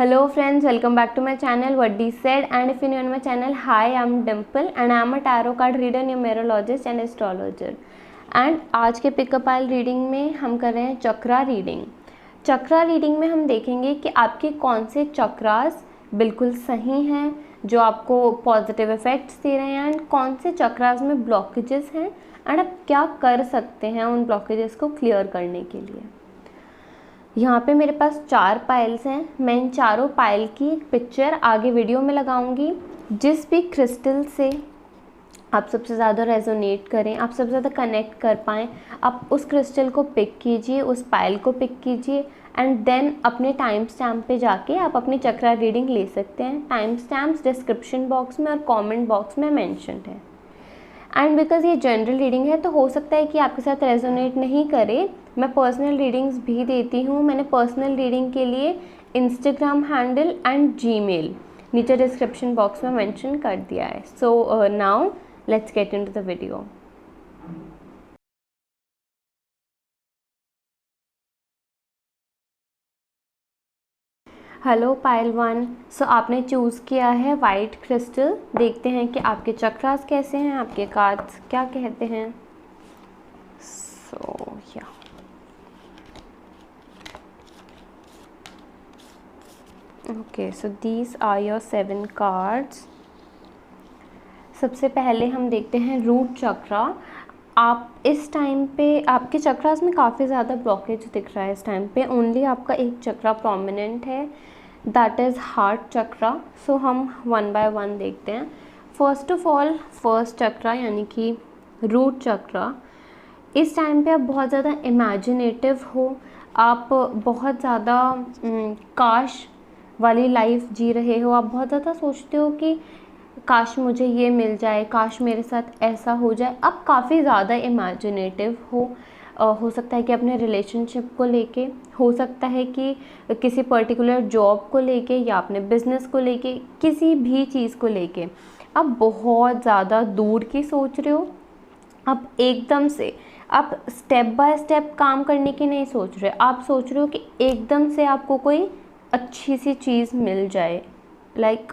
Hello friends, welcome back to my channel What D Said, and if you're new on my channel, hi, I'm Dimple and I'm a tarot card reader, numerologist and astrologer. And आज के pickup आइल reading में हम कर रहे हैं चक्रा reading. चक्रा reading में हम देखेंगे कि आपके कौन से चक्रास बिल्कुल सही हैं जो आपको पॉजिटिव इफेक्ट्स दे रहे हैं, एंड कौन से चक्रास में ब्लॉकेजेस हैं एंड आप क्या कर सकते हैं उन ब्लॉकेजेस को क्लियर करने के लिए। यहाँ पे मेरे पास 4 पाइल्स हैं। मैं इन चारों पाइल की एक पिक्चर आगे वीडियो में लगाऊंगी। जिस भी क्रिस्टल से आप सबसे ज़्यादा रेजोनेट करें, आप सबसे ज़्यादा कनेक्ट कर पाएँ, आप उस क्रिस्टल को पिक कीजिए, उस पाइल को पिक कीजिए एंड देन अपने टाइम स्टैम्प पे जाके आप अपनी चक्रा रीडिंग ले सकते हैं। टाइम स्टैम्प्स डिस्क्रिप्शन बॉक्स में और कमेंट बॉक्स में मेंशन्ड है। एंड बिकॉज ये जनरल रीडिंग है तो हो सकता है कि आपके साथ रेजोनेट नहीं करे। मैं पर्सनल रीडिंग्स भी देती हूँ। मैंने पर्सनल रीडिंग के लिए इंस्टाग्राम हैंडल एंड जीमेल नीचे डिस्क्रिप्शन बॉक्स में मेंशन कर दिया है। So now let's get into the video. Hello pile 1। सो आपने चूज़ किया है वाइट क्रिस्टल। देखते हैं कि आपके चक्रास कैसे हैं, आपके कार्ड्स क्या कहते हैं। So yeah okay, so these are your 7 cards. सबसे पहले हम देखते हैं रूट चक्रा। आप इस टाइम पे आपके चक्रास में काफ़ी ज़्यादा ब्लॉकेज दिख रहा है। इस टाइम पे ओनली आपका एक चक्रा प्रोमिनेंट है, दैट इज़ हार्ट चक्रा। सो हम 1 बाय 1 देखते हैं। फर्स्ट ऑफ ऑल फर्स्ट चक्रा यानी कि रूट चक्रा। इस टाइम पे आप बहुत ज़्यादा इमेजिनेटिव हो, आप बहुत ज़्यादा काश वाली लाइफ जी रहे हो। आप बहुत ज़्यादा सोचते हो कि काश मुझे ये मिल जाए, काश मेरे साथ ऐसा हो जाए। आप काफ़ी ज़्यादा इमेजिनेटिव हो सकता है कि अपने रिलेशनशिप को लेके, हो सकता है कि किसी पर्टिकुलर जॉब को लेके या अपने बिजनेस को लेके, किसी भी चीज़ को लेके आप बहुत ज़्यादा दूर की सोच रहे हो। आप एकदम से आप स्टेप बाय स्टेप काम करने की नहीं सोच रहे। आप सोच रहे हो कि एकदम से आपको कोई अच्छी सी चीज़ मिल जाए, like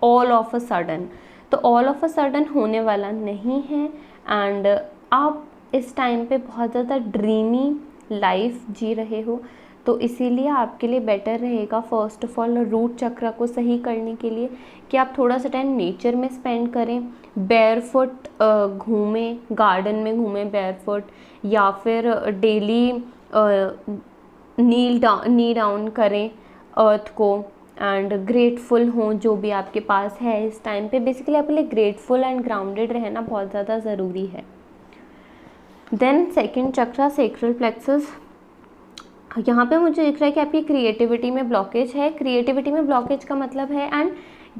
all of a sudden. तो ऑल ऑफ अ सडन होने वाला नहीं है। एंड आप इस टाइम पे बहुत ज़्यादा ड्रीमी लाइफ जी रहे हो, तो इसीलिए आपके लिए बेटर रहेगा फर्स्ट ऑफ ऑल रूट चक्र को सही करने के लिए कि आप थोड़ा सा टाइम नेचर में स्पेंड करें, बेयरफुट घूमें, गार्डन में घूमें बेयरफुट, या फिर डेली नी डाउन करें अर्थ को एंड ग्रेटफुल हों जो भी आपके पास है इस टाइम पे। बेसिकली आपके लिए ग्रेटफुल एंड ग्राउंडेड रहना बहुत ज़्यादा ज़रूरी है। देन सेकंड चक्रा सेक्रल प्लेक्सस। यहाँ पे मुझे दिख रहा है कि आपकी क्रिएटिविटी में ब्लॉकेज है। क्रिएटिविटी में ब्लॉकेज का मतलब है, एंड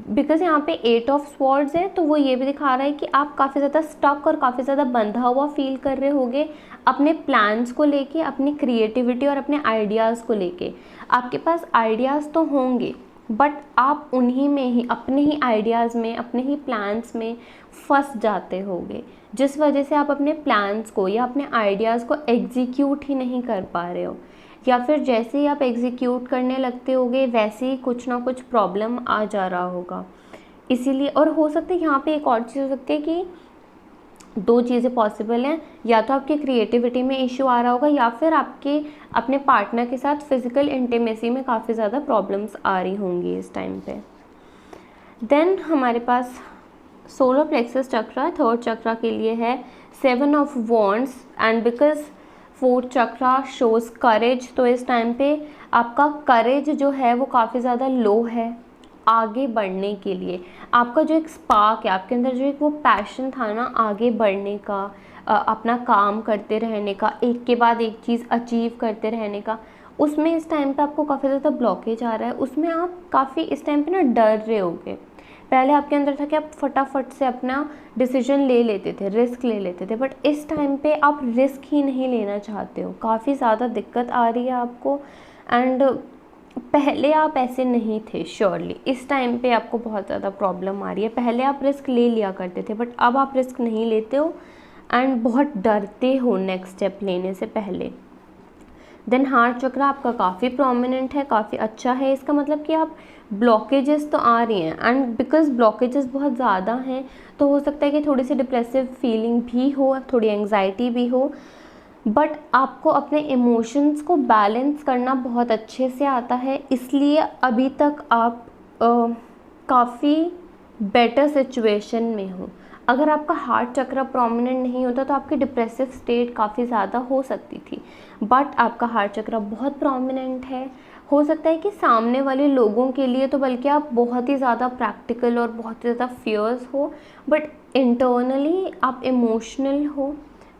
बिकॉज यहाँ पे 8 ऑफ स्वॉर्ड्स है तो वो ये भी दिखा रहा है कि आप काफ़ी ज़्यादा स्टक और काफ़ी ज़्यादा बंधा हुआ फील कर रहे होगे अपने प्लान्स को लेके, अपनी क्रिएटिविटी और अपने आइडियाज़ को लेके। आपके पास आइडियाज़ तो होंगे बट आप उन्हीं में ही, अपने ही आइडियाज़ में, अपने ही प्लान्स में फंस जाते होगे, जिस वजह से आप अपने प्लान्स को या अपने आइडियाज़ को एग्जीक्यूट ही नहीं कर पा रहे हो, या फिर जैसे ही आप एग्जीक्यूट करने लगते होगे वैसे ही कुछ ना कुछ प्रॉब्लम आ जा रहा होगा। इसीलिए, और हो सकता है यहाँ पे एक और चीज़ हो सकती है कि 2 चीज़ें पॉसिबल हैं, या तो आपकी क्रिएटिविटी में इशू आ रहा होगा या फिर आपके अपने पार्टनर के साथ फिजिकल इंटीमेसी में काफ़ी ज़्यादा प्रॉब्लम्स आ रही होंगी इस टाइम पे। देन हमारे पास solar plexus chakra third chakra के लिए है 7 of wands, and because fourth chakra shows courage, तो इस टाइम पे आपका करेज जो है वो काफ़ी ज़्यादा लो है आगे बढ़ने के लिए। आपका जो एक स्पार्क है, आपके अंदर जो एक वो पैशन था ना आगे बढ़ने का, अपना काम करते रहने का, एक के बाद एक चीज़ अचीव करते रहने का, उसमें इस टाइम पे आपको काफ़ी ज़्यादा ब्लॉकेज आ रहा है। उसमें आप काफ़ी इस टाइम पे ना डर रहे होगे। पहले आपके अंदर था कि आप फटाफट से अपना डिसीजन ले लेते थे, रिस्क ले लेते थे, बट इस टाइम पे आप रिस्क ही नहीं लेना चाहते हो। काफ़ी ज़्यादा दिक्कत आ रही है आपको, एंड पहले आप ऐसे नहीं थे श्योरली। इस टाइम पे आपको बहुत ज़्यादा प्रॉब्लम आ रही है। पहले आप रिस्क ले लिया करते थे बट अब आप रिस्क नहीं लेते हो एंड बहुत डरते हो नेक्स्ट स्टेप लेने से पहले। देन हार्ट चक्र आपका काफ़ी प्रोमिनेंट है, काफ़ी अच्छा है। इसका मतलब कि आप ब्लॉकेजेस तो आ रही हैं, एंड बिकॉज ब्लॉकेजेस बहुत ज़्यादा हैं तो हो सकता है कि थोड़ी सी डिप्रेसिव फीलिंग भी हो, थोड़ी एंग्जाइटी भी हो, बट आपको अपने इमोशंस को बैलेंस करना बहुत अच्छे से आता है, इसलिए अभी तक आप काफ़ी बेटर सिचुएशन में हो। अगर आपका हार्ट चक्र प्रोमिनेंट नहीं होता तो आपकी डिप्रेसिव स्टेट काफ़ी ज़्यादा हो सकती थी, बट आपका हार्ट चक्र बहुत प्रोमिनेंट है। हो सकता है कि सामने वाले लोगों के लिए तो बल्कि आप बहुत ही ज़्यादा प्रैक्टिकल और बहुत ही ज़्यादा फियर्स हो, बट इंटरनली आप इमोशनल हो,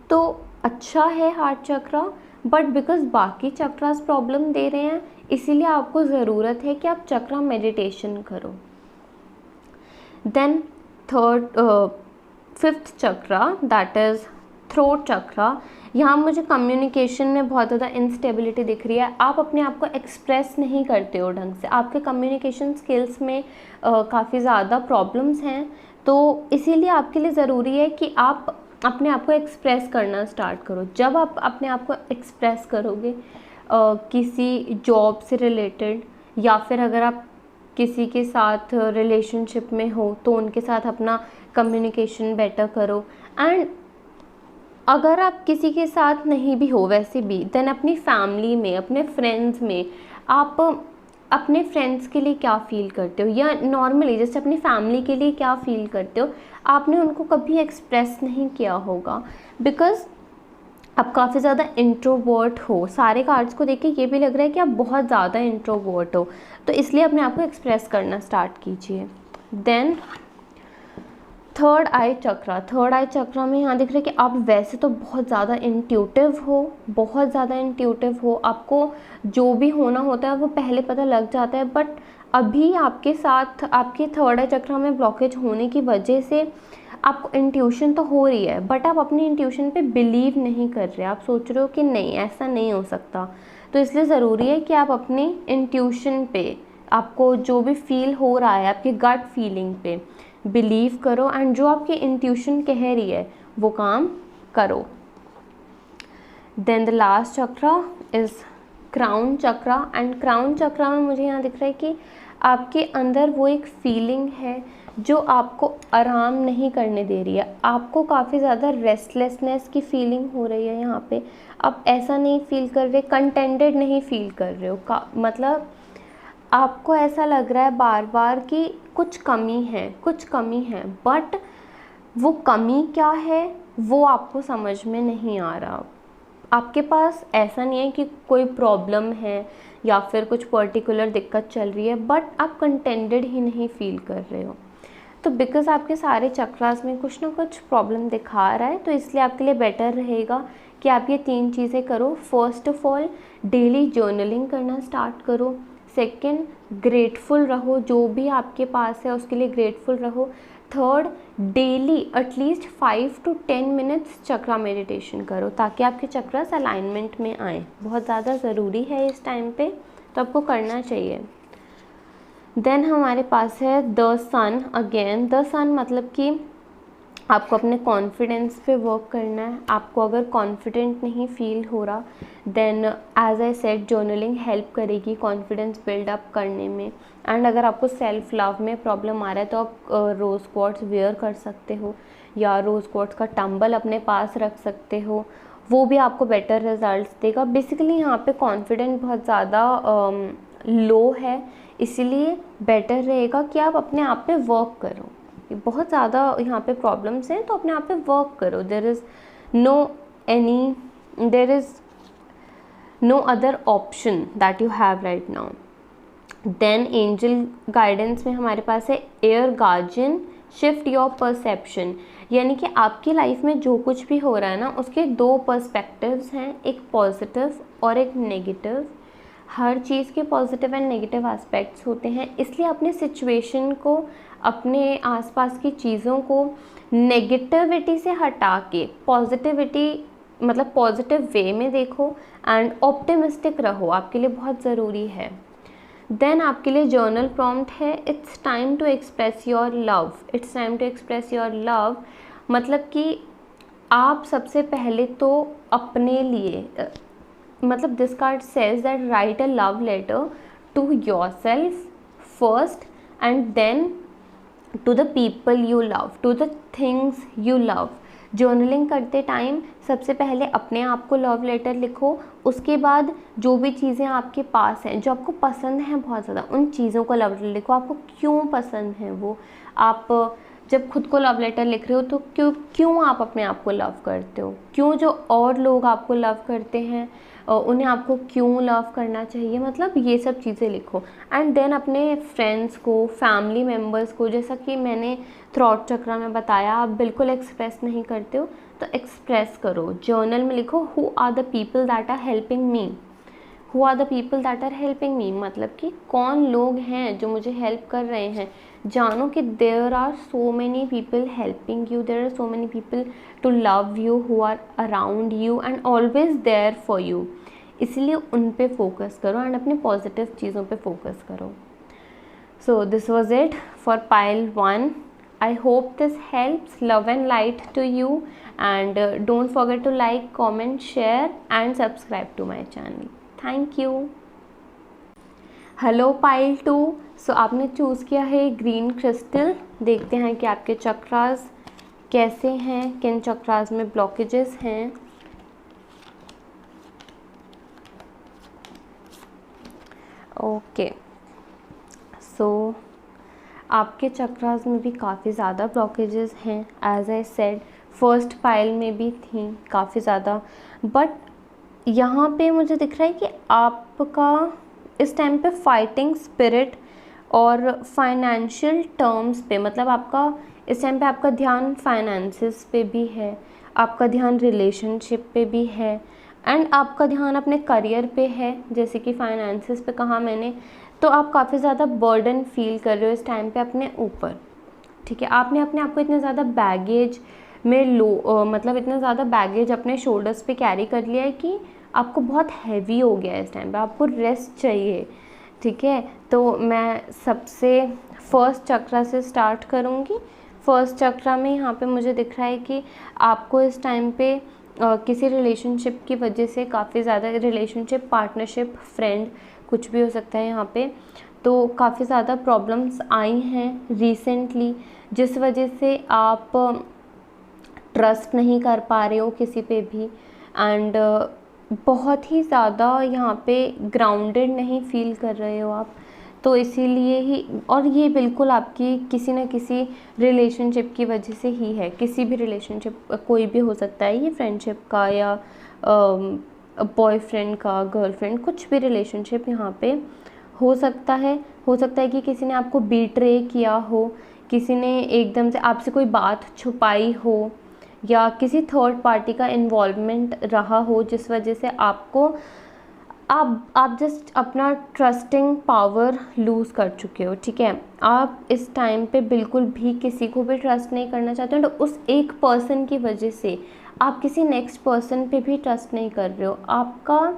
तो अच्छा है हार्ट चक्र। बट बिकॉज बाकी चक्रास प्रॉब्लम दे रहे हैं, इसीलिए आपको ज़रूरत है कि आप चक्र मेडिटेशन करो। देन फिफ्थ चक्र दैट इज़ थ्रोट चक्र। यहाँ मुझे कम्युनिकेशन में बहुत ज़्यादा इंस्टेबिलिटी दिख रही है, आप अपने आप को एक्सप्रेस नहीं करते हो ढंग से, आपके कम्युनिकेशन स्किल्स में काफ़ी ज़्यादा प्रॉब्लम्स हैं, तो इसीलिए आपके लिए ज़रूरी है कि आप अपने आप को एक्सप्रेस करना स्टार्ट करो। जब आप अपने आप को एक्सप्रेस करोगे किसी जॉब से रिलेटेड, या फिर अगर आप किसी के साथ रिलेशनशिप में हो तो उनके साथ अपना कम्युनिकेशन बेटर करो, एंड अगर आप किसी के साथ नहीं भी हो वैसे भी, देन अपनी फैमिली में, अपने फ्रेंड्स में, आप अपने फ्रेंड्स के लिए क्या फ़ील करते हो, या नॉर्मली जैसे अपनी फैमिली के लिए क्या फ़ील करते हो, आपने उनको कभी एक्सप्रेस नहीं किया होगा, बिकॉज़ आप काफ़ी ज़्यादा इंट्रोवर्ट हो। सारे कार्ड्स को देख के ये भी लग रहा है कि आप बहुत ज़्यादा इंट्रोवर्ट हो, तो इसलिए अपने आप को एक्सप्रेस करना स्टार्ट कीजिए। देन थर्ड आई चक्र। थर्ड आई चक्र में यहाँ दिख रहा है कि आप वैसे तो बहुत ज़्यादा इंट्यूटिव हो, बहुत ज़्यादा इंट्यूटिव हो, आपको जो भी होना होता है वो पहले पता लग जाता है, बट अभी आपके साथ आपके थर्ड आई चक्र में ब्लॉकेज होने की वजह से आपको इंट्यूशन तो हो रही है, बट आप अपनी इंट्यूशन पे बिलीव नहीं कर रहे, आप सोच रहे हो कि नहीं ऐसा नहीं हो सकता। तो इसलिए ज़रूरी है कि आप अपनी इंट्यूशन पे, आपको जो भी फील हो रहा है आपकी गट फीलिंग पे बिलीव करो, एंड जो आपकी इंट्यूशन कह रही है वो काम करो। देन द लास्ट चक्र इज़ क्राउन चक्र, एंड क्राउन चक्र में मुझे यहाँ दिख रहा है कि आपके अंदर वो एक फीलिंग है जो आपको आराम नहीं करने दे रही है, आपको काफ़ी ज़्यादा रेस्टलेसनेस की फीलिंग हो रही है। यहाँ पे आप ऐसा नहीं फील कर रहे, कंटेंटेड नहीं फील कर रहे हो, मतलब आपको ऐसा लग रहा है बार बार कि कुछ कमी है, कुछ कमी है, बट वो कमी क्या है वो आपको समझ में नहीं आ रहा। आपके पास ऐसा नहीं है कि कोई प्रॉब्लम है या फिर कुछ पर्टिकुलर दिक्कत चल रही है, बट आप कंटेंटेड ही नहीं फील कर रहे हो। तो बिकॉज़ आपके सारे चक्रास में कुछ ना कुछ प्रॉब्लम दिखा रहा है, तो इसलिए आपके लिए बेटर रहेगा कि आप ये 3 चीज़ें करो। First of all daily journaling करना स्टार्ट करो। सेकंड, ग्रेटफुल रहो, जो भी आपके पास है उसके लिए ग्रेटफुल रहो। Third, daily at least 5 to 10 minutes chakra meditation करो ताकि आपके चक्रास अलाइनमेंट में आए, बहुत ज़्यादा ज़रूरी है इस टाइम पे, तो आपको करना चाहिए। देन हमारे पास है द सन अगेन। द सन मतलब कि आपको अपने कॉन्फिडेंस पे वर्क करना है। आपको अगर कॉन्फिडेंट नहीं फील हो रहा, then as I said journaling help करेगी कॉन्फिडेंस बिल्ड अप करने में। एंड अगर आपको सेल्फ लव में प्रॉब्लम आ रहा है तो आप रोज़ क्वार्ट्स वेयर कर सकते हो, या रोज़ क्वार्ट्स का टंबल अपने पास रख सकते हो, वो भी आपको बेटर रिजल्ट्स देगा। बेसिकली यहाँ पे कॉन्फिडेंट बहुत ज़्यादा लो है, इसीलिए बेटर रहेगा कि आप अपने आप पे वर्क करो। बहुत ज़्यादा यहाँ पे प्रॉब्लम्स हैं तो अपने आप पे वर्क करो। There is no other option that you have right now. Then angel guidance में हमारे पास है air guardian shift your perception, यानी कि आपकी लाइफ में जो कुछ भी हो रहा है ना उसके 2 पर्सपेक्टिव्स हैं, एक पॉजिटिव और एक नेगेटिव। हर चीज़ के पॉजिटिव एंड नेगेटिव एस्पेक्ट्स होते हैं, इसलिए अपने सिचुएशन को, अपने आसपास की चीज़ों को नेगेटिविटी से हटा के पॉजिटिविटी, मतलब पॉजिटिव वे में देखो एंड ऑप्टिमिस्टिक रहो, आपके लिए बहुत ज़रूरी है। देन आपके लिए जर्नल प्रॉम्प्ट है it's time to express your love. It's time to express your love मतलब कि आप सबसे पहले तो अपने लिए मतलब this card says that write a love letter to yourself first and then to the people you love, to the things you love. Journaling करते टाइम सबसे पहले अपने आप को लव लेटर लिखो, उसके बाद जो भी चीज़ें आपके पास हैं जो आपको पसंद हैं बहुत ज़्यादा, उन चीज़ों को लव लेटर लिखो। आपको क्यों पसंद है वो, आप जब खुद को लव लेटर लिख रहे हो तो क्यों आप अपने आप को लव करते हो, क्यों जो और लोग आपको लव करते हैं उन्हें आपको क्यों लव करना चाहिए, मतलब ये सब चीज़ें लिखो। एंड देन अपने फ्रेंड्स को, फैमिली मेम्बर्स को, जैसा कि मैंने थ्रॉट चक्रा में बताया, आप बिल्कुल एक्सप्रेस नहीं करते हो तो एक्सप्रेस करो। जर्नल में लिखो who are the people that are helping me, who are the people that are helping me, मतलब कि कौन लोग हैं जो मुझे हेल्प कर रहे हैं। जानो कि there are so many people helping you, there are so many people to love you, who are around you and always there for you. इसलिए उन पे फोकस करो एंड अपने पॉजिटिव चीज़ों पे फोकस करो। So this was it for pile 1. I hope this helps. Love and light to you, and don't forget to like, comment, share and subscribe to my channel. Thank you. Hello pile 2. सो आपने choose किया है green crystal. देखते हैं कि आपके चक्रास कैसे हैं, किन चक्रास में ब्लॉकेजेस हैं। ओके, सो आपके चक्रास में भी काफ़ी ज़्यादा ब्लॉकेजेस हैं। As I said, first pile में भी थी काफ़ी ज़्यादा, बट यहाँ पे मुझे दिख रहा है कि आपका इस टाइम पे फाइटिंग स्पिरिट और फाइनेंशियल टर्म्स पे, मतलब आपका इस टाइम पे आपका ध्यान फाइनेंसेस पे भी है, आपका ध्यान रिलेशनशिप पे भी है एंड आपका ध्यान अपने करियर पे है। जैसे कि फाइनेंसेस पे कहा मैंने, तो आप काफ़ी ज़्यादा बर्डन फील कर रहे हो इस टाइम पे अपने ऊपर, ठीक है। आपने अपने आप को इतने ज़्यादा बैगेज में मतलब इतना ज़्यादा बैगेज अपने शोल्डर्स पे कैरी कर लिया है कि आपको बहुत हैवी हो गया है इस टाइम पे, आपको रेस्ट चाहिए, ठीक है। तो मैं सबसे फर्स्ट चक्रा से स्टार्ट करूँगी। फर्स्ट चक्रा में यहाँ पे मुझे दिख रहा है कि आपको इस टाइम पे किसी रिलेशनशिप की वजह से काफ़ी ज़्यादा, रिलेशनशिप, पार्टनरशिप, फ्रेंड, कुछ भी हो सकता है यहाँ पे, तो काफ़ी ज़्यादा प्रॉब्लम्स आई हैं रिसेंटली, जिस वजह से आप ट्रस्ट नहीं कर पा रहे हो किसी पे भी एंड बहुत ही ज़्यादा यहाँ पे ग्राउंडेड नहीं फील कर रहे हो आप। तो इसीलिए ही, और ये बिल्कुल आपकी किसी न किसी रिलेशनशिप की वजह से ही है। किसी भी रिलेशनशिप, कोई भी हो सकता है, ये फ्रेंडशिप का या बॉयफ्रेंड का, गर्लफ्रेंड, कुछ भी रिलेशनशिप यहाँ पे हो सकता है। हो सकता है कि किसी ने आपको बीट्रे किया हो, किसी ने एकदम से आपसे कोई बात छुपाई हो, या किसी थर्ड पार्टी का इन्वॉल्वमेंट रहा हो, जिस वजह से आपको आप जस्ट अपना ट्रस्टिंग पावर लूज़ कर चुके हो, ठीक है। आप इस टाइम पे बिल्कुल भी किसी को भी ट्रस्ट नहीं करना चाहते हो, तो उस एक पर्सन की वजह से आप किसी नेक्स्ट पर्सन पे भी ट्रस्ट नहीं कर रहे हो। आपका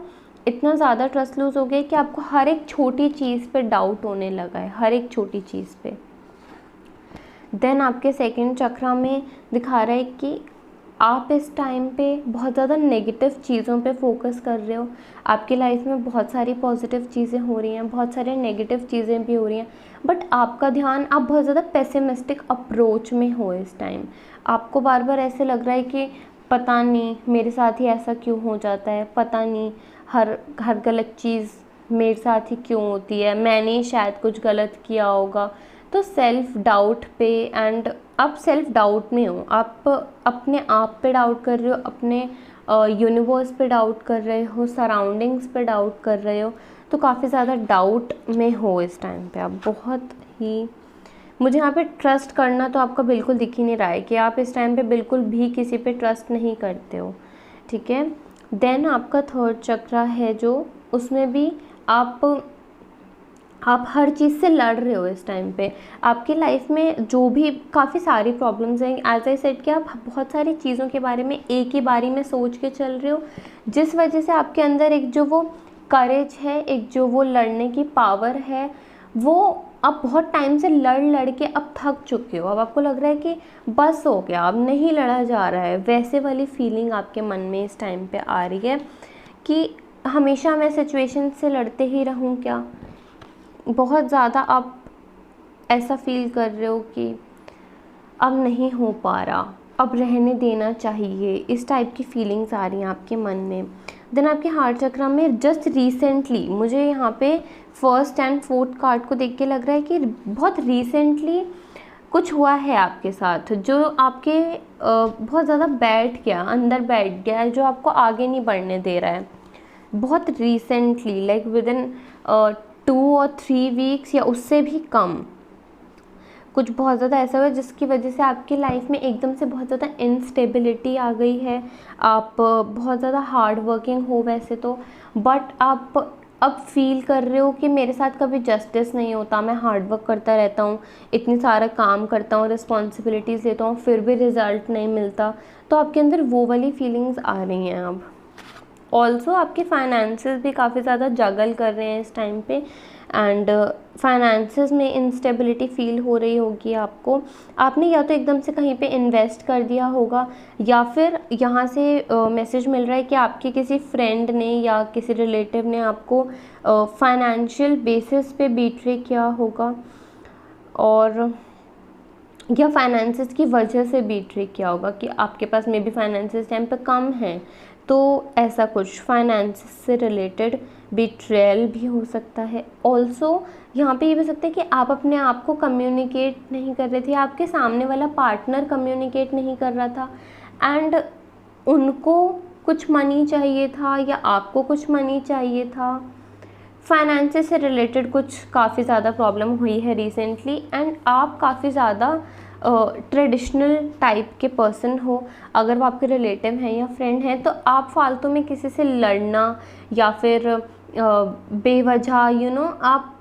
इतना ज़्यादा ट्रस्ट लूज़ हो गया कि आपको हर एक छोटी चीज़ पे डाउट होने लगा है, हर एक छोटी चीज़ पे। देन आपके सेकंड चक्रा में दिखा रहा है कि आप इस टाइम पे बहुत ज़्यादा नेगेटिव चीज़ों पे फोकस कर रहे हो। आपकी लाइफ में बहुत सारी पॉजिटिव चीज़ें हो रही हैं, बहुत सारी नेगेटिव चीज़ें भी हो रही हैं, बट आपका ध्यान, आप बहुत ज़्यादा पेसिमिस्टिक अप्रोच में हो इस टाइम। आपको बार बार ऐसे लग रहा है कि पता नहीं मेरे साथ ही ऐसा क्यों हो जाता है, पता नहीं हर गलत चीज़ मेरे साथ ही क्यों होती है, मैंने ही शायद कुछ गलत किया होगा। तो सेल्फ डाउट पे, एंड आप सेल्फ डाउट में हो, आप अपने आप पे डाउट कर रहे हो, अपने यूनिवर्स पे डाउट कर रहे हो, सराउंडिंग्स पे डाउट कर रहे हो। तो काफ़ी ज़्यादा डाउट में हो इस टाइम पे आप, बहुत ही। मुझे यहाँ पे ट्रस्ट करना तो आपका बिल्कुल दिख ही नहीं रहा है कि आप इस टाइम पे बिल्कुल भी किसी पे ट्रस्ट नहीं करते हो, ठीक है। देन आपका थर्ड चक्रा है जो, उसमें भी आप हर चीज़ से लड़ रहे हो इस टाइम पे। आपकी लाइफ में जो भी काफ़ी सारी प्रॉब्लम्स हैं, एज आई सेड कि आप बहुत सारी चीज़ों के बारे में एक ही बारी में सोच के चल रहे हो, जिस वजह से आपके अंदर एक जो वो करेज है, एक जो वो लड़ने की पावर है, वो आप बहुत टाइम से लड़ के अब थक चुके हो। अब आपको लग रहा है कि बस हो गया, अब नहीं लड़ा जा रहा है। वैसे वाली फीलिंग आपके मन में इस टाइम पे आ रही है कि हमेशा मैं सिचुएशन से लड़ते ही रहूं क्या, बहुत ज़्यादा आप ऐसा फील कर रहे हो कि अब नहीं हो पा रहा, अब रहने देना चाहिए, इस टाइप की फीलिंग्स आ रही हैं आपके मन में। देन आपके हार्ट चक्र में जस्ट रिसेंटली, मुझे यहाँ पे फर्स्ट एंड फोर्थ कार्ड को देख के लग रहा है कि बहुत रिसेंटली कुछ हुआ है आपके साथ जो आपके बहुत ज़्यादा बैठ गया, अंदर बैठ गया है, जो आपको आगे नहीं बढ़ने दे रहा है। बहुत रिसेंटली, लाइक विद इन 2 और 3 वीक्स या उससे भी कम, कुछ बहुत ज़्यादा ऐसा हुआ जिसकी वजह से आपकी लाइफ में एकदम से बहुत ज़्यादा इनस्टेबिलिटी आ गई है। आप बहुत ज़्यादा हार्ड वर्किंग हो वैसे तो, बट आप अब फील कर रहे हो कि मेरे साथ कभी जस्टिस नहीं होता, मैं हार्ड वर्क करता रहता हूँ, इतनी सारा काम करता हूँ, रिस्पॉन्सिबिलिटीज़ लेता हूँ, फिर भी रिज़ल्ट नहीं मिलता। तो आपके अंदर वो वाली फीलिंग्स आ रही हैं अब। ऑल्सो आपके फाइनेंसेस भी काफ़ी ज़्यादा जगल कर रहे हैं इस टाइम पे, एंड फाइनेंसेस में इंस्टेबिलिटी फील हो रही होगी आपको। आपने या तो एकदम से कहीं पे इन्वेस्ट कर दिया होगा, या फिर यहाँ से मैसेज मिल रहा है कि आपके किसी फ्रेंड ने या किसी रिलेटिव ने आपको फाइनेंशियल बेसिस पे बीट्रे किया होगा, और या फाइनेंसेस की वजह से बीट्रे किया होगा कि आपके पास मे बी फाइनेंसेस टाइम पे कम हैं, तो ऐसा कुछ फाइनेंस से रिलेटेड बिट्रेयल भी हो सकता है। ऑल्सो यहाँ पे ये भी हो सकता है कि आप अपने आप को कम्युनिकेट नहीं कर रहे थे, आपके सामने वाला पार्टनर कम्युनिकेट नहीं कर रहा था, एंड उनको कुछ मनी चाहिए था या आपको कुछ मनी चाहिए था। फाइनेंसेस से रिलेटेड कुछ काफ़ी ज़्यादा प्रॉब्लम हुई है रिसेंटली, एंड आप काफ़ी ज़्यादा ट्रेडिशनल टाइप के पर्सन हो। अगर वो आपके रिलेटिव हैं या फ्रेंड हैं, तो आप फालतू में किसी से लड़ना या फिर बेवजह आप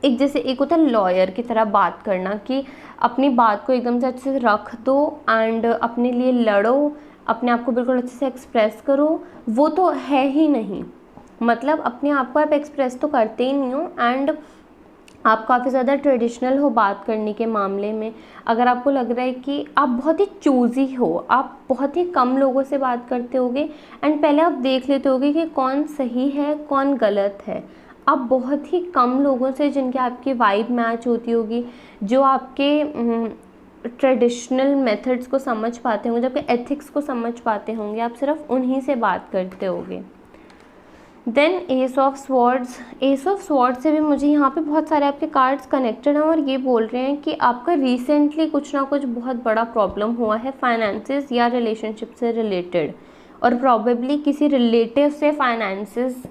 एक जैसे एक होता है लॉयर की तरह बात करना कि अपनी बात को एकदम से अच्छे से रख दो एंड अपने लिए लड़ो, अपने आप को बिल्कुल अच्छे से एक्सप्रेस करो, वो तो है ही नहीं। मतलब अपने आप को आप एक्सप्रेस तो करते ही नहीं हो, एंड आप काफ़ी ज़्यादा ट्रेडिशनल हो बात करने के मामले में। अगर आपको लग रहा है कि आप बहुत ही चूज़ी हो, आप बहुत ही कम लोगों से बात करते होगे, एंड पहले आप देख लेते होगे कि कौन सही है कौन गलत है। आप बहुत ही कम लोगों से जिनके आपकी वाइब मैच होती होगी, जो आपके ट्रेडिशनल मेथड्स को समझ पाते होंगे, जो आपके एथिक्स को समझ पाते होंगे, आप सिर्फ उन्हीं से बात करते होगे। Then ace of swords, ace of swords से भी मुझे यहाँ पे बहुत सारे आपके कार्ड्स कनेक्टेड हैं और ये बोल रहे हैं कि आपका रिसेंटली कुछ ना कुछ बहुत बड़ा प्रॉब्लम हुआ है फाइनेंसेस या रिलेशनशिप से रिलेटेड, और प्रॉबेबली किसी रिलेटिव से फाइनेंसेस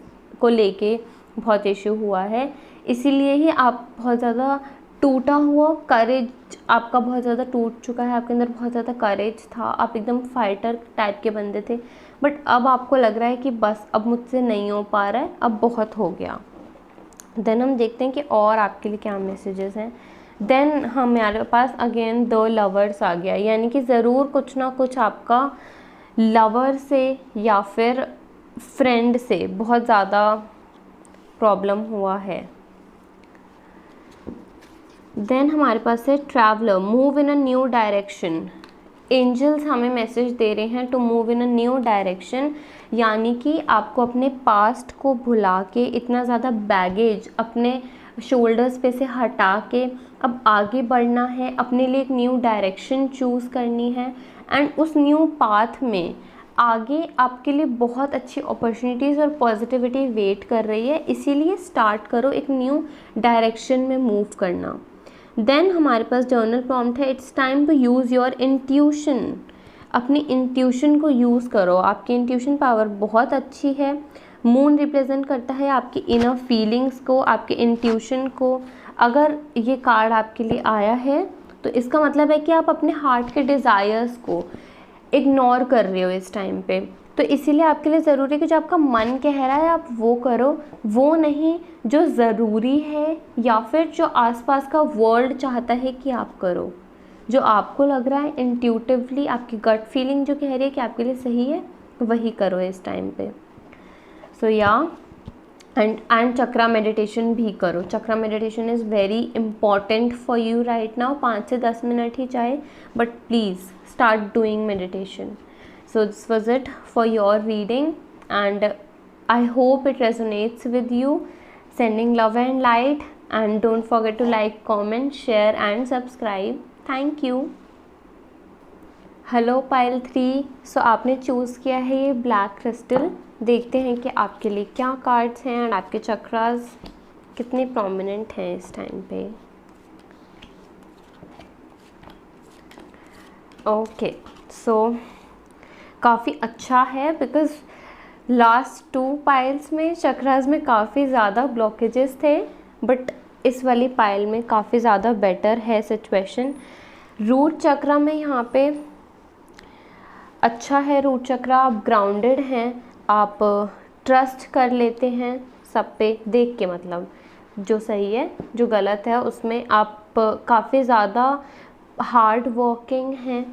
को लेके बहुत इशू हुआ है, इसीलिए ही आप बहुत ज़्यादा टूटा हुआ, करेज आपका बहुत ज़्यादा टूट चुका है, आपके अंदर बहुत ज़्यादा करेज था, आप एकदम फाइटर टाइप के बंदे थे, बट अब आपको लग रहा है कि बस अब मुझसे नहीं हो पा रहा है, अब बहुत हो गया। देन हम देखते हैं कि और आपके लिए क्या मैसेजेस हैं। देन हमारे पास अगेन 2 लवर्स आ गया, यानी कि ज़रूर कुछ ना कुछ आपका लवर से या फिर फ्रेंड से बहुत ज़्यादा प्रॉब्लम हुआ है। देन हमारे पास है traveller, move in a new direction. Angels हमें मैसेज दे रहे हैं to move in a new direction, यानी कि आपको अपने पास्ट को भुला के, इतना ज़्यादा बैगेज अपने शोल्डर्स पे से हटा के अब आगे बढ़ना है, अपने लिए एक न्यू डायरेक्शन चूज़ करनी है, एंड उस न्यू पाथ में आगे आपके लिए बहुत अच्छी अपॉर्चुनिटीज़ और पॉजिटिविटी वेट कर रही है, इसीलिए स्टार्ट करो एक न्यू डायरेक्शन में मूव करना। देन हमारे पास जर्नल प्रॉम्प्ट है, it's time to use your intuition. अपनी इंट्यूशन को यूज़ करो, आपकी इंट्यूशन पावर बहुत अच्छी है। मून रिप्रेजेंट करता है आपकी इनर फीलिंग्स को, आपके इंट्यूशन को। अगर ये कार्ड आपके लिए आया है तो इसका मतलब है कि आप अपने हार्ट के डिज़ायर्स को इग्नोर कर रहे हो इस टाइम पे, तो इसीलिए आपके लिए ज़रूरी है कि जो आपका मन कह रहा है आप वो करो, वो नहीं जो ज़रूरी है या फिर जो आसपास का वर्ल्ड चाहता है कि आप करो। जो आपको लग रहा है इंट्यूटिवली, आपकी गट फीलिंग जो कह रही है कि आपके लिए सही है, वही करो इस टाइम पे। सो या एंड चक्रा मेडिटेशन भी करो। Chakra meditation is very important for you right now. 5 से 10 मिनट ही चाहे, but please start doing meditation. So this was it for your reading, and I hope it resonates with you. Sending love and light, and don't forget to like, comment, share and subscribe. Thank you. Hello pile 3, सो आपने choose किया है ये black crystal. देखते हैं कि आपके लिए क्या कार्ड्स हैं एंड आपके चक्रास कितने प्रोमिनेंट हैं इस टाइम पे। ओके, सो काफ़ी अच्छा है बिकॉज़ लास्ट 2 पाइल्स में चक्रास में काफ़ी ज़्यादा ब्लॉकेजेस थे, बट इस वाली पाइल में काफ़ी ज़्यादा बेटर है सिचुएशन। रूट चक्रा में यहाँ पे अच्छा है, रूट चक्रा आप ग्राउंडेड हैं, आप ट्रस्ट कर लेते हैं सब पे देख के, मतलब जो सही है जो गलत है उसमें आप काफ़ी ज़्यादा हार्ड वर्किंग हैं,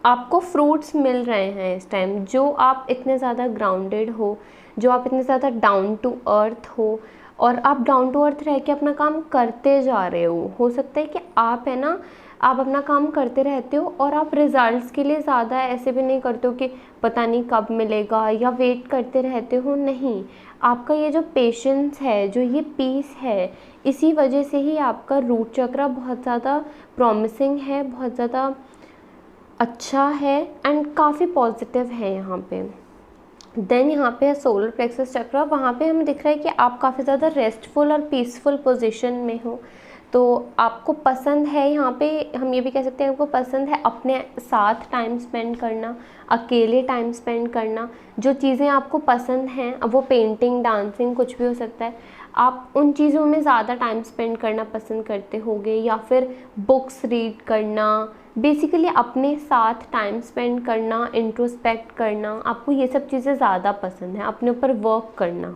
आपको फ्रूट्स मिल रहे हैं इस टाइम, जो आप इतने ज़्यादा ग्राउंडेड हो, जो आप इतने ज़्यादा डाउन टू अर्थ हो और आप डाउन टू अर्थ रह के अपना काम करते जा रहे हो सकता है कि आप है ना, आप अपना काम करते रहते हो और आप रिज़ल्ट्स के लिए ज़्यादा ऐसे भी नहीं करते हो कि पता नहीं कब मिलेगा या वेट करते रहते हो, नहीं, आपका ये जो पेशेंस है, जो ये पीस है, इसी वजह से ही आपका रूट चक्रा बहुत ज़्यादा प्रॉमिसिंग है, बहुत ज़्यादा अच्छा है एंड काफ़ी पॉजिटिव है यहाँ पे। देन यहाँ पे है सोलर प्लेक्सस चक्रा, वहाँ पे हमें दिख रहा है कि आप काफ़ी ज़्यादा रेस्टफुल और पीसफुल पोजीशन में हो, तो आपको पसंद है, यहाँ पे हम ये भी कह सकते हैं आपको पसंद है अपने साथ टाइम स्पेंड करना, अकेले टाइम स्पेंड करना, जो चीज़ें आपको पसंद हैं, अब वो पेंटिंग, डांसिंग कुछ भी हो सकता है, आप उन चीज़ों में ज़्यादा टाइम स्पेंड करना पसंद करते होगे, या फिर बुक्स रीड करना, बेसिकली अपने साथ टाइम स्पेंड करना, इंट्रोस्पेक्ट करना, आपको ये सब चीज़ें ज़्यादा पसंद है, अपने ऊपर वर्क करना।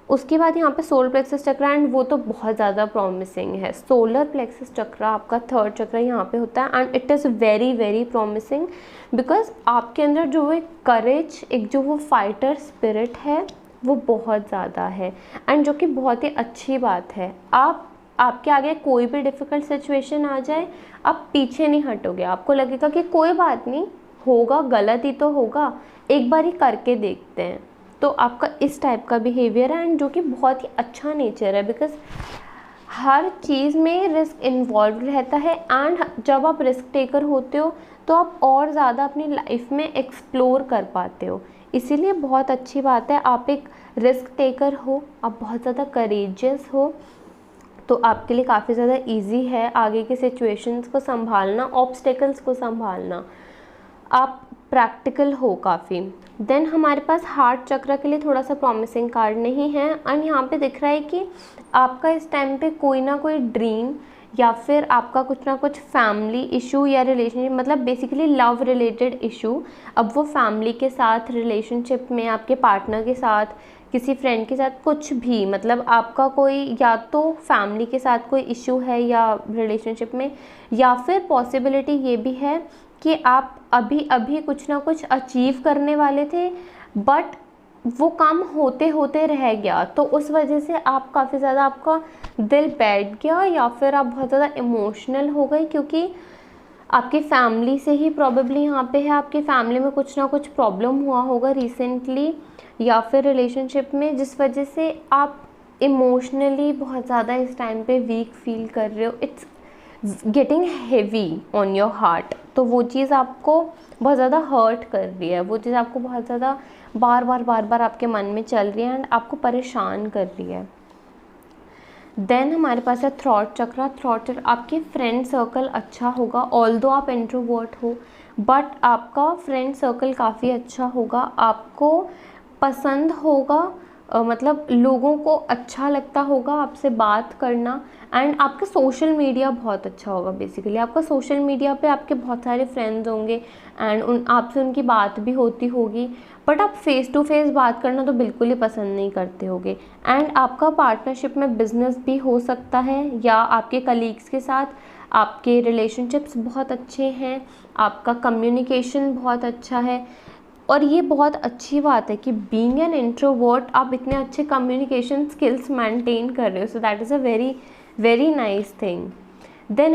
उसके बाद यहाँ पे सोलर प्लेक्सस चक्रा, एंड वो तो बहुत ज़्यादा प्रॉमिसिंग है। सोलर प्लेक्सस चक्रा आपका 3rd चक्रा यहाँ पे होता है and it is very very promising because आपके अंदर जो एक करेज, एक जो वो फाइटर स्पिरिट है वो बहुत ज़्यादा है, एंड जो कि बहुत ही अच्छी बात है। आपके आगे कोई भी डिफ़िकल्ट सिचुएशन आ जाए, आप पीछे नहीं हटोगे, आपको लगेगा कि कोई बात नहीं, होगा, गलत ही तो होगा, एक बार ही करके देखते हैं। तो आपका इस टाइप का बिहेवियर है एंड जो कि बहुत ही अच्छा नेचर है बिकॉज हर चीज़ में रिस्क इन्वॉल्व रहता है, एंड जब आप रिस्क टेकर होते हो तो आप और ज़्यादा अपनी लाइफ में एक्सप्लोर कर पाते हो, इसीलिए बहुत अच्छी बात है। आप एक रिस्क टेकर हो, आप बहुत ज़्यादा करेजियस हो, तो आपके लिए काफ़ी ज़्यादा ईजी है आगे के सिचुएशंस को संभालना, ऑब्स्टेकल्स को संभालना, आप प्रैक्टिकल हो काफ़ी। देन हमारे पास हार्ट चक्र के लिए थोड़ा सा प्रॉमिसिंग कार्ड नहीं है, एंड यहाँ पे दिख रहा है कि आपका इस टाइम पे कोई ना कोई ड्रीम या फिर आपका कुछ ना कुछ फैमिली इशू या रिलेशनशिप, मतलब बेसिकली लव रिलेटेड इशू, अब वो फैमिली के साथ, रिलेशनशिप में, आपके पार्टनर के साथ, किसी फ्रेंड के साथ, कुछ भी, मतलब आपका कोई या तो फैमिली के साथ कोई इशू है या रिलेशनशिप में, या फिर पॉसिबिलिटी ये भी है कि आप अभी अभी कुछ ना कुछ अचीव करने वाले थे बट वो काम होते होते रह गया, तो उस वजह से आप काफ़ी ज़्यादा, आपका दिल बैठ गया या फिर आप बहुत ज़्यादा इमोशनल हो गए, क्योंकि आपकी फैमिली से ही प्रॉबेबली यहाँ पे है, आपकी फैमिली में कुछ ना कुछ प्रॉब्लम हुआ होगा रिसेंटली या फिर रिलेशनशिप में, जिस वजह से आप इमोशनली बहुत ज़्यादा इस टाइम पे वीक फील कर रहे हो, it's getting heavy on your heart, तो वो चीज़ आपको बहुत ज़्यादा हर्ट कर रही है, वो चीज़ आपको बहुत ज़्यादा बार बार आपके मन में चल रही है एंड आपको परेशान कर रही है। देन हमारे पास है थ्रॉट चक्रा। थ्रॉट चक्र, आपके फ्रेंड सर्कल अच्छा होगा, ऑल्दो आप इंट्रोवर्ट हो बट आपका फ्रेंड सर्कल काफ़ी अच्छा होगा, आपको पसंद होगा, मतलब लोगों को अच्छा लगता होगा आपसे बात करना, एंड आपका सोशल मीडिया बहुत अच्छा होगा। बेसिकली आपका सोशल मीडिया पे आपके बहुत सारे फ्रेंड्स होंगे एंड आपसे उनकी बात भी होती होगी, बट आप फेस टू फेस बात करना तो बिल्कुल ही पसंद नहीं करते होगे। एंड आपका पार्टनरशिप में बिजनेस भी हो सकता है, या आपके कलीग्स के साथ आपके रिलेशनशिप्स बहुत अच्छे हैं, आपका कम्युनिकेशन बहुत अच्छा है, और ये बहुत अच्छी बात है कि बीइंग एन इंट्रोवर्ट आप इतने अच्छे कम्युनिकेशन स्किल्स मेंटेन कर रहे हो, so that is a very very nice thing. Then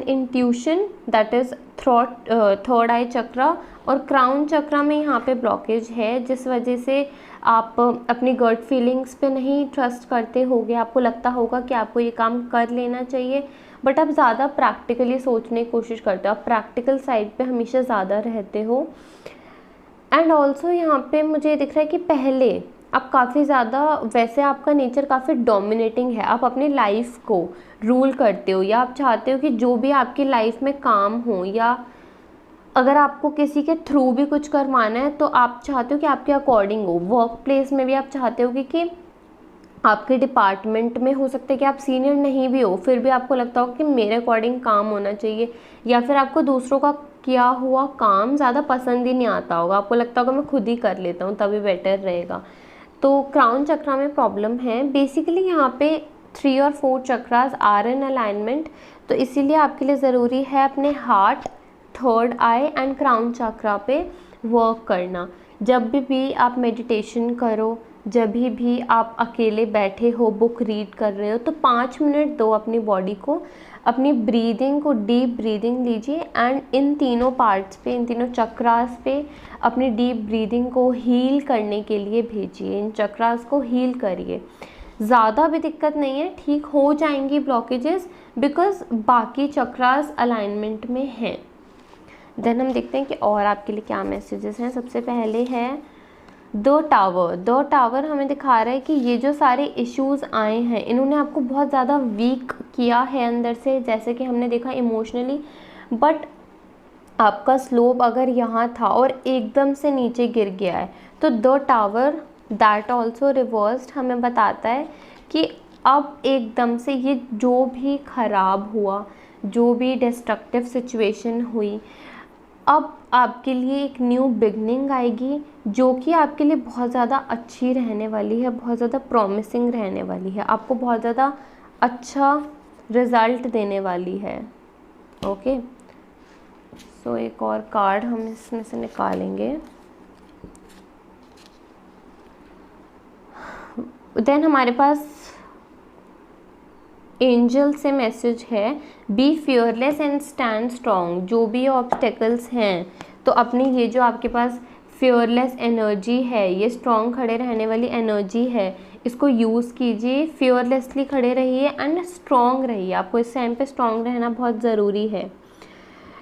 intuition that is third eye chakra, और क्राउन चक्रा में यहाँ पे ब्लॉकेज है, जिस वजह से आप अपनी गट फीलिंग्स पे नहीं ट्रस्ट करते होगे। आपको लगता होगा कि आपको ये काम कर लेना चाहिए, बट आप ज़्यादा प्रैक्टिकली सोचने की कोशिश करते हो, आप प्रैक्टिकल साइड पे हमेशा ज़्यादा रहते हो। एंड ऑल्सो यहाँ पे मुझे दिख रहा है कि पहले आप काफ़ी ज़्यादा, वैसे आपका नेचर काफ़ी डोमिनेटिंग है, आप अपनी लाइफ को रूल करते हो, या आप चाहते हो कि जो भी आपकी लाइफ में काम हो, या अगर आपको किसी के थ्रू भी कुछ करवाना है तो आप चाहते हो कि आपके अकॉर्डिंग हो। वर्क प्लेस में भी आप चाहते हो कि आपके डिपार्टमेंट में हो सकता है कि आप सीनियर नहीं भी हो, फिर भी आपको लगता हो कि मेरे अकॉर्डिंग काम होना चाहिए, या फिर आपको दूसरों का किया हुआ काम ज़्यादा पसंद ही नहीं आता होगा, आपको लगता होगा मैं खुद ही कर लेता हूँ तभी बेटर रहेगा। तो क्राउन चक्रा में प्रॉब्लम है। बेसिकली यहाँ पे 3 और 4 चक्रास आर इन अलाइनमेंट, तो इसीलिए आपके लिए ज़रूरी है अपने heart, third eye and crown chakra पे वर्क करना। जब भी आप मेडिटेशन करो, जब भी आप अकेले बैठे हो, बुक रीड कर रहे हो, तो 5 मिनट दो अपनी बॉडी को, अपनी ब्रीदिंग को, डीप ब्रीदिंग लीजिए एंड इन तीनों पार्ट्स पे, इन तीनों चक्रास पे अपनी डीप ब्रीदिंग को हील करने के लिए भेजिए, इन चक्रास को हील करिए। ज़्यादा भी दिक्कत नहीं है, ठीक हो जाएंगी ब्लॉकेजेस, बिकॉज बाकी चक्रास अलाइनमेंट में हैं। देन हम देखते हैं कि और आपके लिए क्या मैसेजेस हैं। सबसे पहले है दो टावर हमें दिखा रहा है कि ये जो सारे इश्यूज़ आए हैं इन्होंने आपको बहुत ज़्यादा वीक किया है अंदर से, जैसे कि हमने देखा इमोशनली, बट आपका स्लोप अगर यहाँ था और एकदम से नीचे गिर गया है, तो दो टावर दैट ऑल्सो रिवर्स्ड हमें बताता है कि अब एकदम से ये जो भी ख़राब हुआ, जो भी डिस्ट्रक्टिव सिचुएशन हुई, अब आपके लिए एक न्यू बिगनिंग आएगी जो कि आपके लिए बहुत ज़्यादा अच्छी रहने वाली है, बहुत ज़्यादा प्रॉमिसिंग रहने वाली है, आपको बहुत ज़्यादा अच्छा रिज़ल्ट देने वाली है। ओके, सो एक और कार्ड हम इसमें से निकालेंगे। देन हमारे पास एंजल से मैसेज है, be fearless and stand strong. जो भी ऑब्स्टेकल्स हैं, तो अपनी ये जो आपके पास फियरलेस एनर्जी है, ये स्ट्रॉन्ग खड़े रहने वाली एनर्जी है, इसको यूज़ कीजिए, फियरलेसली खड़े रहिए एंड स्ट्रॉन्ग रहिए। आपको इस टाइम पे स्ट्रॉन्ग रहना बहुत ज़रूरी है।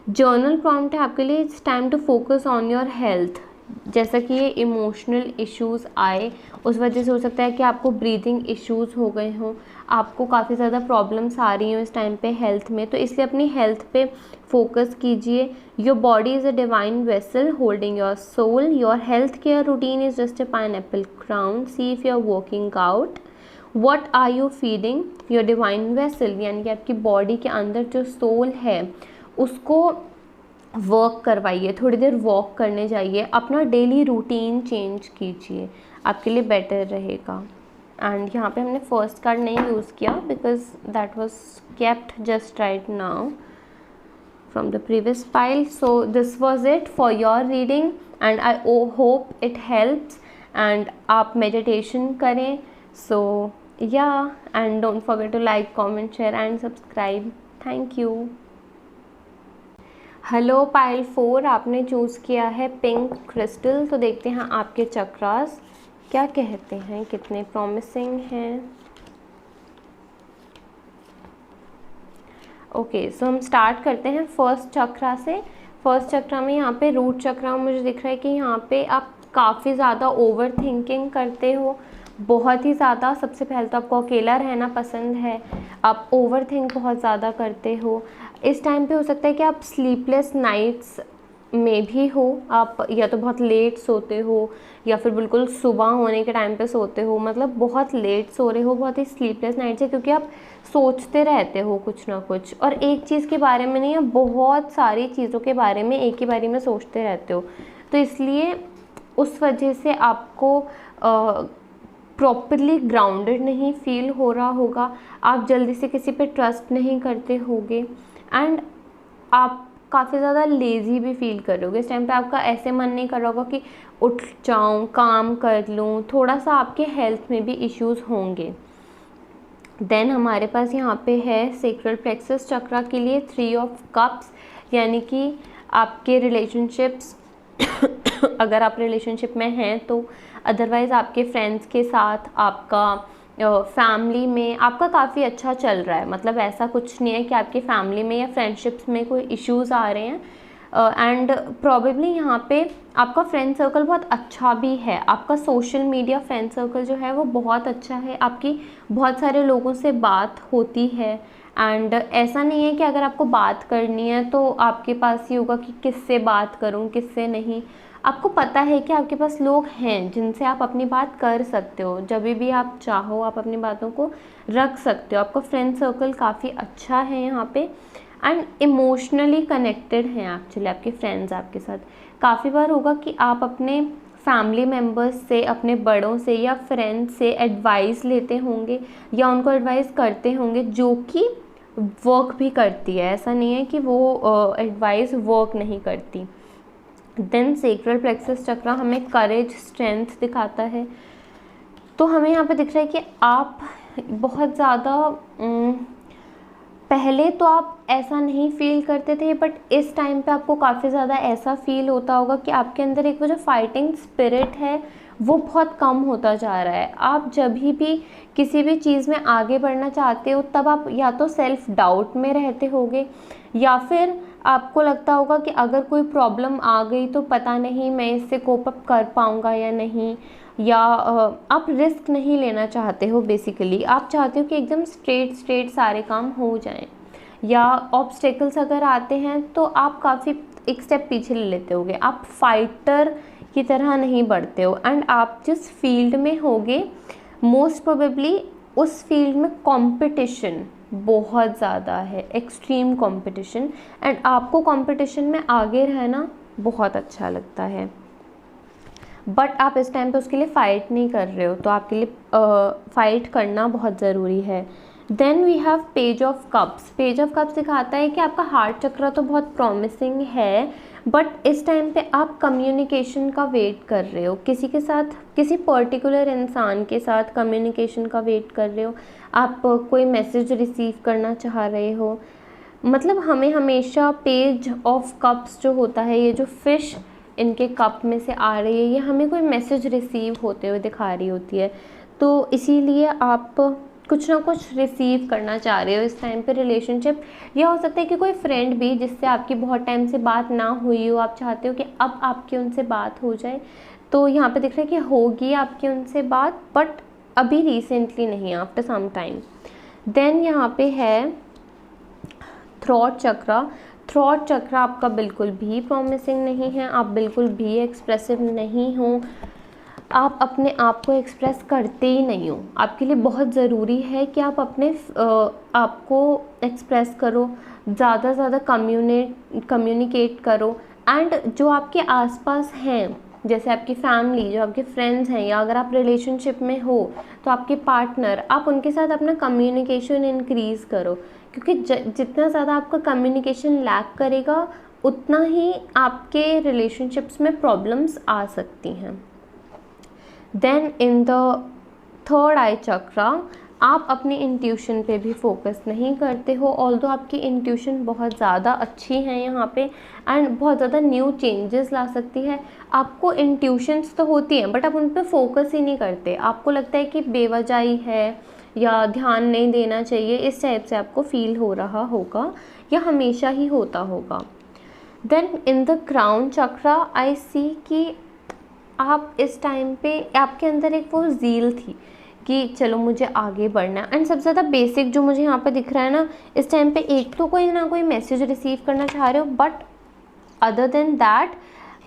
जर्नल प्रॉम्प्ट है आपके लिए, it's time to focus on your health. जैसा कि ये इमोशनल इश्यूज़ आए, उस वजह से हो सकता है कि आपको ब्रीदिंग इश्यूज़ हो गए हों, आपको काफ़ी ज़्यादा प्रॉब्लम्स आ रही हैं इस टाइम पे हेल्थ में, तो इसलिए अपनी हेल्थ पे फोकस कीजिए। Your body is a divine vessel holding your soul, your health care routine is just a pineapple crown, see if you are working out, what are you feeding your divine vessel. यानी कि आपकी body के अंदर जो soul है उसको work करवाइए, थोड़ी देर वॉक करने जाइए, अपना डेली रूटीन चेंज कीजिए, आपके लिए बेटर रहेगा। एंड यहाँ पे हमने फर्स्ट कार्ड नहीं यूज़ किया because that was kept just right now from the previous pile. So this was it for your reading and I hope it helps and आप मेडिटेशन करें। So yeah, and don't forget to like, comment, share and subscribe. Thank you. Hello pile 4, आपने choose किया है pink crystal. तो देखते हैं आपके चक्रास क्या कहते हैं, कितने प्रॉमिसिंग हैं। ओके, सो हम स्टार्ट करते हैं फर्स्ट चक्रा से। फर्स्ट चक्रा में यहाँ पे रूट चक्रा मुझे दिख रहा है कि यहाँ पे आप काफ़ी ज़्यादा ओवर थिंकिंग करते हो, बहुत ही ज़्यादा। सबसे पहले तो आपको अकेला रहना पसंद है, आप ओवर थिंक बहुत ज़्यादा करते हो। इस टाइम पे हो सकता है कि आप स्लीपलेस नाइट्स में भी हो, आप या तो बहुत लेट सोते हो या फिर बिल्कुल सुबह होने के टाइम पे सोते हो, मतलब बहुत लेट सो रहे हो, बहुत ही स्लीपलेस नाइट्स है, क्योंकि आप सोचते रहते हो कुछ ना कुछ, और एक चीज़ के बारे में नहीं है, बहुत सारी चीज़ों के बारे में एक ही बारे में सोचते रहते हो। तो इसलिए उस वजह से आपको प्रॉपरली ग्राउंडेड नहीं फील हो रहा होगा, आप जल्दी से किसी पे ट्रस्ट नहीं करते होगे एंड आप काफ़ी ज़्यादा लेज़ी भी फील करोगे। इस टाइम पे आपका ऐसे मन नहीं कर रहा होगा कि उठ जाऊँ, काम कर लूँ, थोड़ा सा आपके हेल्थ में भी इश्यूज़ होंगे। देन हमारे पास यहाँ पे है सेक्रल प्लेक्सस चक्रा के लिए 3 ऑफ कप्स, यानी कि आपके रिलेशनशिप्स अगर आप रिलेशनशिप में हैं तो, अदरवाइज़ आपके फ्रेंड्स के साथ, आपका फैमिली में आपका काफ़ी अच्छा चल रहा है। मतलब ऐसा कुछ नहीं है कि आपकी फैमिली में या फ्रेंडशिप्स में कोई इश्यूज़ आ रहे हैं। एंड प्रॉबेबली यहाँ पे आपका फ्रेंड सर्कल बहुत अच्छा भी है, आपका सोशल मीडिया फ्रेंड सर्कल जो है वो बहुत अच्छा है, आपकी बहुत सारे लोगों से बात होती है। एंड ऐसा नहीं है कि अगर आपको बात करनी है तो आपके पास ही होगा कि किससे बात करूं किससे नहीं। आपको पता है कि आपके पास लोग हैं जिनसे आप अपनी बात कर सकते हो, जब भी आप चाहो आप अपनी बातों को रख सकते हो। आपका फ्रेंड सर्कल काफ़ी अच्छा है यहाँ पे, एंड इमोशनली कनेक्टेड हैं एक्चुअली आपके फ्रेंड्स आपके साथ। काफ़ी बार होगा कि आप अपने फैमिली मेम्बर्स से, अपने बड़ों से या फ्रेंड्स से एडवाइस लेते होंगे या उनको एडवाइस करते होंगे, जो कि वर्क भी करती है। ऐसा नहीं है कि वो एडवाइस वर्क नहीं करती। देन सेक्रल प्लेक्सस चक्रा हमें करेज, स्ट्रेंथ दिखाता है। तो हमें यहाँ पे दिख रहा है कि आप बहुत ज़्यादा पहले तो आप ऐसा नहीं फील करते थे, बट इस टाइम पे आपको काफ़ी ज़्यादा ऐसा फील होता होगा कि आपके अंदर एक वो जो फाइटिंग स्पिरिट है वो बहुत कम होता जा रहा है। आप जब भी किसी भी चीज़ में आगे बढ़ना चाहते हो तब आप या तो सेल्फ डाउट में रहते होगे, या फिर आपको लगता होगा कि अगर कोई प्रॉब्लम आ गई तो पता नहीं मैं इससे कोप अप कर पाऊँगा या नहीं, या आप रिस्क नहीं लेना चाहते हो। बेसिकली आप चाहते हो कि एकदम स्ट्रेट सारे काम हो जाएं, या ऑब्स्टेकल्स अगर आते हैं तो आप काफ़ी एक स्टेप पीछे ले लेते होगे, आप फाइटर की तरह नहीं बढ़ते हो। एंड आप जिस फील्ड में होगे मोस्ट प्रोबेबली उस फील्ड में कंपटीशन बहुत ज़्यादा है, एक्सट्रीम कंपटीशन, एंड आपको कंपटीशन में आगे रहना बहुत अच्छा लगता है। बट आप इस टाइम पे उसके लिए फ़ाइट नहीं कर रहे हो, तो आपके लिए फ़ाइट करना बहुत ज़रूरी है। Then we have page of cups. Page of cups दिखाता है कि आपका हार्ट चक्र तो बहुत प्रॉमिसिंग है, बट इस टाइम पे आप कम्युनिकेशन का वेट कर रहे हो, किसी के साथ, किसी पर्टिकुलर इंसान के साथ कम्युनिकेशन का वेट कर रहे हो, आप कोई मैसेज रिसीव करना चाह रहे हो। मतलब हमें हमेशा पेज ऑफ कप्स जो होता है, ये जो फिश इनके कप में से आ रही है, ये हमें कोई मैसेज रिसीव होते हुए दिखा रही होती है। तो इसीलिए आप कुछ ना कुछ रिसीव करना चाह रहे हो इस टाइम पे रिलेशनशिप, या हो सकता है कि कोई फ्रेंड भी जिससे आपकी बहुत टाइम से बात ना हुई हो, आप चाहते हो कि अब आपकी उनसे बात हो जाए। तो यहाँ पे दिख रहा है कि होगी आपकी उनसे बात, बट अभी रिसेंटली नहीं, आफ्टर सम टाइम। देन यहाँ पे है थ्रॉट चक्रा। थ्रॉट चक्र आपका बिल्कुल भी प्रॉमिसिंग नहीं है, आप बिल्कुल भी एक्सप्रेसिव नहीं हो, आप अपने आप को एक्सप्रेस करते ही नहीं हो। आपके लिए बहुत ज़रूरी है कि आप अपने आप को एक्सप्रेस करो, ज़्यादा से ज़्यादा कम्युनिकेट करो। एंड जो आपके आसपास हैं, जैसे आपकी फैमिली, जो आपके फ्रेंड्स हैं, या अगर आप रिलेशनशिप में हो तो आपके पार्टनर, आप उनके साथ अपना कम्युनिकेशन इंक्रीज़ करो, क्योंकि जितना ज़्यादा आपका कम्युनिकेशन लैक करेगा उतना ही आपके रिलेशनशिप्स में प्रॉब्लम्स आ सकती हैं। Then in the third eye चक्रा आप अपनी इंट्यूशन पे भी फोकस नहीं करते हो, ऑल्दो आपकी इंट्यूशन बहुत ज़्यादा अच्छी है यहाँ पे, एंड बहुत ज़्यादा न्यू चेंजेस ला सकती है। आपको इंट्यूशंस तो होती हैं बट आप उन पर फोकस ही नहीं करते, आपको लगता है कि बेवजह है या ध्यान नहीं देना चाहिए, इस टाइप से आपको फील हो रहा होगा या हमेशा ही होता होगा। देन इन द क्राउन चक्रा आई सी कि आप इस टाइम पे आपके अंदर एक वो ज़ील थी कि चलो मुझे आगे बढ़ना है। एंड सबसे ज़्यादा बेसिक जो मुझे यहाँ पे दिख रहा है ना, इस टाइम पे एक तो कोई ना कोई मैसेज रिसीव करना चाह रहे हो, बट अदर देन दैट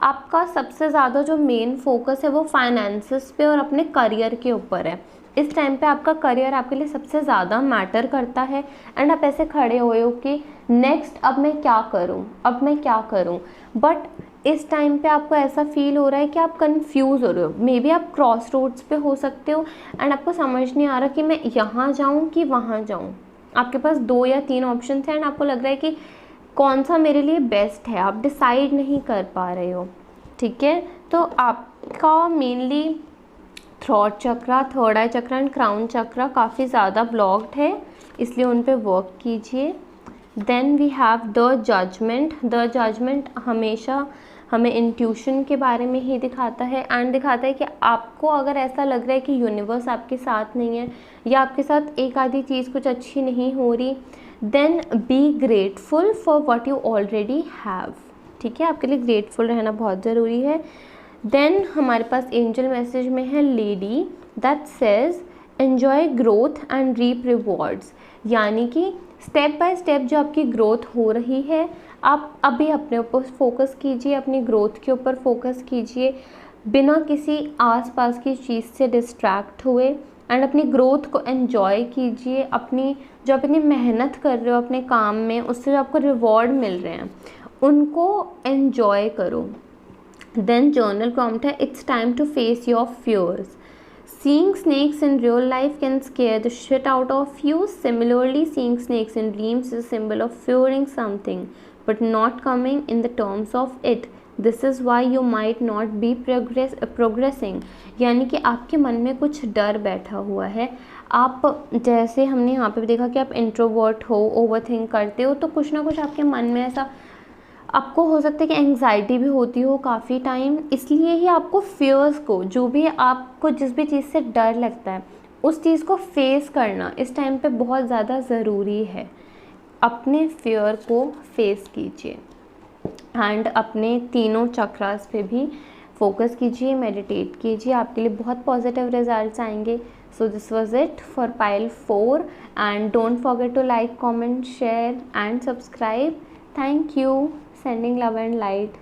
आपका सबसे ज़्यादा जो मेन फोकस है वो फाइनेंसेस पे और अपने करियर के ऊपर है। इस टाइम पे आपका करियर आपके लिए सबसे ज़्यादा मैटर करता है, एंड आप ऐसे खड़े हुए हो कि नेक्स्ट अब मैं क्या करूँ, अब मैं क्या करूँ। बट इस टाइम पे आपको ऐसा फील हो रहा है कि आप कंफ्यूज हो रहे हो, मे बी आप क्रॉस रोड्स पे हो सकते हो, एंड आपको समझ नहीं आ रहा कि मैं यहाँ जाऊँ कि वहाँ जाऊँ। आपके पास 2 या 3 ऑप्शन हैं एंड आपको लग रहा है कि कौन सा मेरे लिए बेस्ट है, आप डिसाइड नहीं कर पा रहे हो। ठीक है, तो आपका mainly throat chakra, third eye chakra and crown chakra काफ़ी ज़्यादा ब्लॉक्ड है, इसलिए उन पे वर्क कीजिए। Then we have the judgement. The judgement हमेशा हमें इंट्यूशन के बारे में ही दिखाता है एंड दिखाता है कि आपको अगर ऐसा लग रहा है कि यूनिवर्स आपके साथ नहीं है या आपके साथ एक आधी चीज़ कुछ अच्छी नहीं हो रही, then be grateful for what you already have. ठीक है, आपके लिए ग्रेटफुल रहना बहुत ज़रूरी है। देन हमारे पास एंजल मैसेज में है lady that says enjoy growth and reap rewards, यानी कि स्टेप बाय स्टेप जो आपकी ग्रोथ हो रही है, आप अभी अपने ऊपर फोकस कीजिए, अपनी ग्रोथ के ऊपर फोकस कीजिए, बिना किसी आसपास की चीज़ से डिस्ट्रैक्ट हुए, एंड अपनी ग्रोथ को एन्जॉय कीजिए। अपनी जो आप इतनी मेहनत कर रहे हो अपने काम में, उससे जो आपको रिवॉर्ड मिल रहे हैं उनको एन्जॉय करो। देन जर्नल प्रॉम्प्ट है it's time to face your fears. Seeing snakes in real life can scare the shit out of you. Similarly, seeing snakes in dreams is a symbol of fearing something, but not coming in the terms of it. This is why you might not be progressing. यानी कि आपके मन में कुछ डर बैठा हुआ है। आप जैसे हमने यहाँ पे भी देखा कि आप इंट्रोवर्ट हो, ओवरथिंक करते हो, तो कुछ ना कुछ आपके मन में ऐसा आपको हो सकता है कि एंग्जाइटी भी होती हो काफ़ी टाइम, इसलिए ही आपको फियर्स को, जो भी आपको जिस भी चीज़ से डर लगता है उस चीज़ को फेस करना इस टाइम पे बहुत ज़्यादा ज़रूरी है। अपने फियर को फेस कीजिए एंड अपने तीनों चक्रास पे भी फोकस कीजिए, मेडिटेट कीजिए, आपके लिए बहुत पॉजिटिव रिजल्ट्स आएंगे। So this was it for pile 4 and don't forget to like, comment, share and subscribe. Thank you. Sending love and light.